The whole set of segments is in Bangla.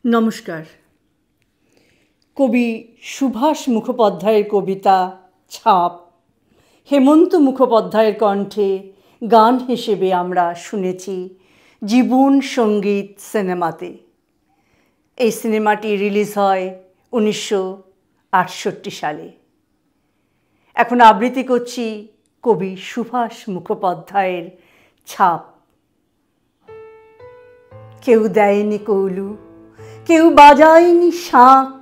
নমস্কার। কবি সুভাষ মুখোপাধ্যায়ের কবিতা ছাপ হেমন্ত মুখোপাধ্যায়ের কণ্ঠে গান হিসেবে আমরা শুনেছি জীবন সঙ্গীত সিনেমাতে। এই সিনেমাটি রিলিজ হয় 1968 সালে। এখন আবৃত্তি করছি কবি সুভাষ মুখোপাধ্যায়ের ছাপ। কেউ দেয়নি কৌলু, কেউ বাজায়নি শাঁখ,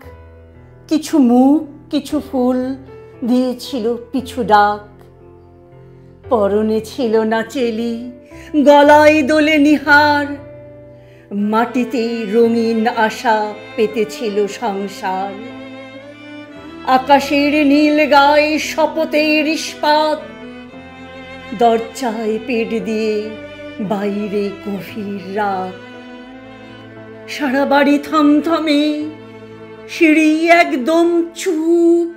কিছু মুখ কিছু ফুল দিয়েছিল পিছু ডাক। পরনে ছিল না চেলি, গলায় দোলে নিহার, মাটিতে রঙিন আশা পেতেছিল সংসার। আকাশের নীল গায়ে শপথের ইস্পাত, দরজায় পেট দিয়ে বাইরে গভীর রাত। সারা বাড়ি থমথমে, সিঁড়ি একদম চুপ,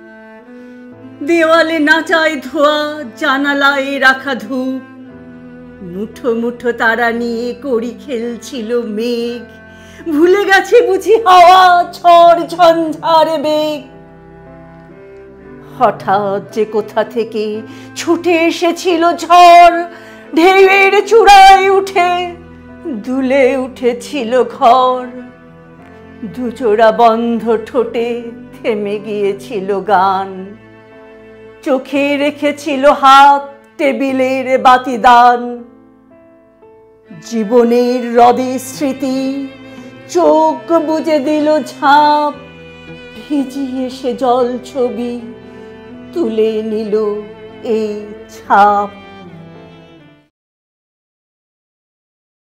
দেওয়ালে নাচায় ধোয়া, জানালায় রাখা ধূপ। মুঠো মুঠো তারা নিয়ে কড়ি খেলছিল মেঘ, ভুলে গেছে বুঝি হাওয়া ঝড় ঝঞ্ঝার বেগ। হঠাৎ যে কোথা থেকে ছুটে এসেছিল ঝড়, ঢেউয়ের চূড়ায় উঠে দুলে উঠেছিল ঘর। দুজোড়া বন্ধ ঠোঁটে থেমে গিয়েছিল গান, চোখে রেখেছিল হাত টেবিলের বাতিদান। জীবনের হ্রদে স্মৃতি চোখ বুজে দিল ঝাঁপ, ভিজিয়ে সে জল ছবি তুলে নিল এই ছাপ।